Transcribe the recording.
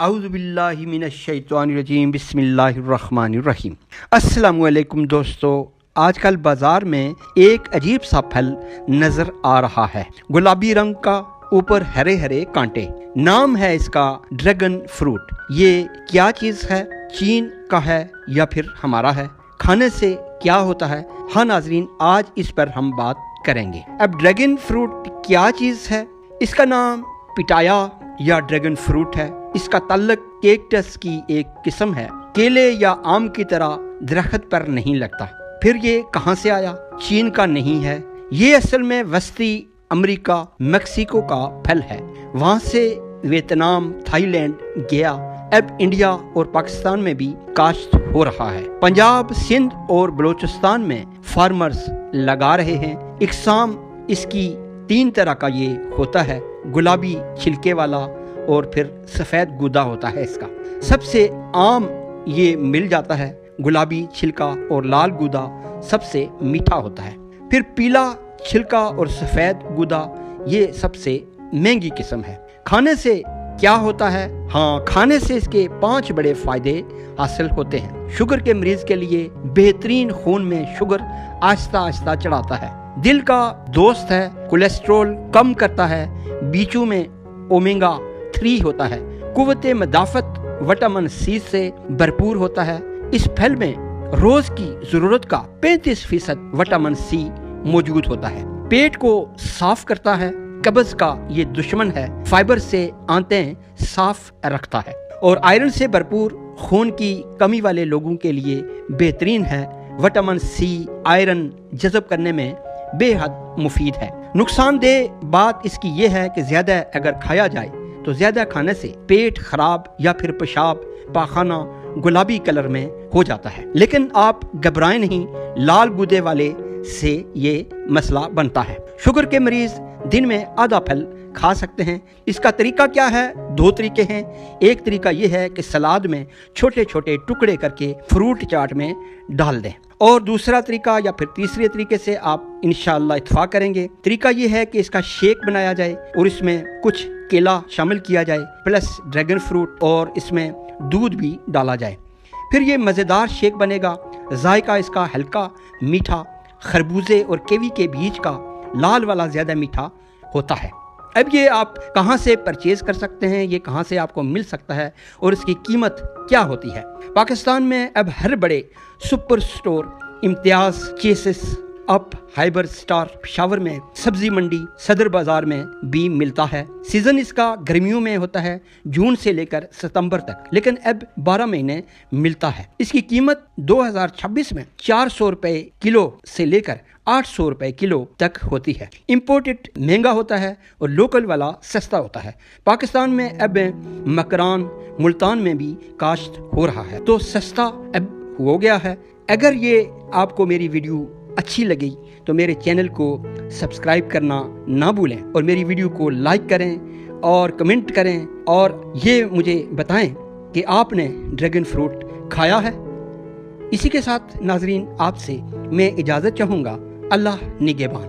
औज़ु बिल्लाहि मिनश शैतानिर रजीम बिस्मिल्लाहिर रहमानिर रहीम। अस्सलामु अलैकुम दोस्तों, आजकल बाजार में एक अजीब सा फल नजर आ रहा है। गुलाबी रंग का, ऊपर हरे हरे कांटे। नाम है इसका ड्रैगन फ्रूट। ये क्या चीज है? चीन का है या फिर हमारा है? खाने से क्या होता है? हाँ नाजरीन, आज इस पर हम बात करेंगे। अब ड्रैगन फ्रूट क्या चीज है? इसका नाम पिटाया या ड्रैगन फ्रूट है। इसका ताल्लुक कैक्टस की एक किस्म है। केले या आम की तरह दरख्त पर नहीं लगता। फिर ये कहाँ से आया? चीन का नहीं है। ये असल में वस्ती अमेरिका, मेक्सिको का फल है। वहाँ से वियतनाम, थाईलैंड गया। अब इंडिया और पाकिस्तान में भी काश्त हो रहा है। पंजाब, सिंध और बलूचिस्तान में फार्मर्स लगा रहे हैं। इकसाम इसकी 3 तरह का ये होता है। गुलाबी छिलके वाला और फिर सफ़ेद गूदा होता है इसका। सबसे आम ये मिल जाता है। गुलाबी छिलका और लाल गूदा सबसे मीठा होता है। फिर पीला छिलका और सफ़ेद गूदा ये सबसे महंगी किस्म है। खाने से क्या होता है? हाँ, खाने से इसके 5 बड़े फायदे हासिल होते हैं। शुगर के मरीज के लिए बेहतरीन, खून में शुगर आहिस्ता आहिस्ता चढ़ाता है। दिल का दोस्त है, कोलेस्ट्रॉल कम करता है। बीचू में ओमेगा 3 होता है। कुव्वत मदाफत विटामिन सी से भरपूर होता है। इस फल में रोज की जरूरत का 35% विटामिन सी मौजूद होता है। पेट को साफ करता है। कब्ज का ये दुश्मन है। फाइबर से आंतें साफ रखता है और आयरन से भरपूर, खून की कमी वाले लोगों के लिए बेहतरीन है। विटामिन सी आयरन जज़ब करने में बेहद मुफीद है। नुकसानदेह बात इसकी ये है कि ज्यादा अगर खाया जाए तो ज्यादा खाने से पेट खराब या फिर पेशाब, पाखाना गुलाबी कलर में हो जाता है। लेकिन आप घबराएं नहीं, लाल गूदे वाले से ये मसला बनता है। शुगर के मरीज दिन में आधा फल खा सकते हैं। इसका तरीका क्या है? 2 तरीके हैं। एक तरीका यह है कि सलाद में छोटे छोटे टुकड़े करके फ्रूट चाट में डाल दें, और दूसरा तरीका या फिर तीसरे तरीके से आप इंशाअल्लाह इत्तफाक करेंगे। तरीका यह है कि इसका शेक बनाया जाए और इसमें कुछ केला शामिल किया जाए प्लस ड्रैगन फ्रूट, और इसमें दूध भी डाला जाए। फिर ये मज़ेदार शेक बनेगा। जायका इसका हल्का मीठा, खरबूजे और कीवी के बीज का लाल वाला ज़्यादा मीठा होता है। अब ये आप कहाँ से परचेज कर सकते हैं? ये कहाँ से आपको मिल सकता है और इसकी कीमत क्या होती है? पाकिस्तान में अब हर बड़े super store, Imtiaz, chassis, up, Haber star, Peshawar में, सब्जी मंडी, सदर बाजार में भी मिलता है। सीजन इसका गर्मियों में होता है, जून से लेकर सितंबर तक, लेकिन अब 12 महीने मिलता है। इसकी कीमत 2026 में 400 रुपए किलो से लेकर 800 रुपए किलो तक होती है। इम्पोर्टेड महंगा होता है और लोकल वाला सस्ता होता है। पाकिस्तान में अब मकरान, मुल्तान में भी काश्त हो रहा है, तो सस्ता अब हो गया है। अगर ये आपको मेरी वीडियो अच्छी लगी तो मेरे चैनल को सब्सक्राइब करना ना भूलें, और मेरी वीडियो को लाइक करें और कमेंट करें, और ये मुझे बताएं कि आपने ड्रैगन फ्रूट खाया है। इसी के साथ नाजरीन, आपसे मैं इजाज़त चाहूँगा। अल्लाह निगहबान।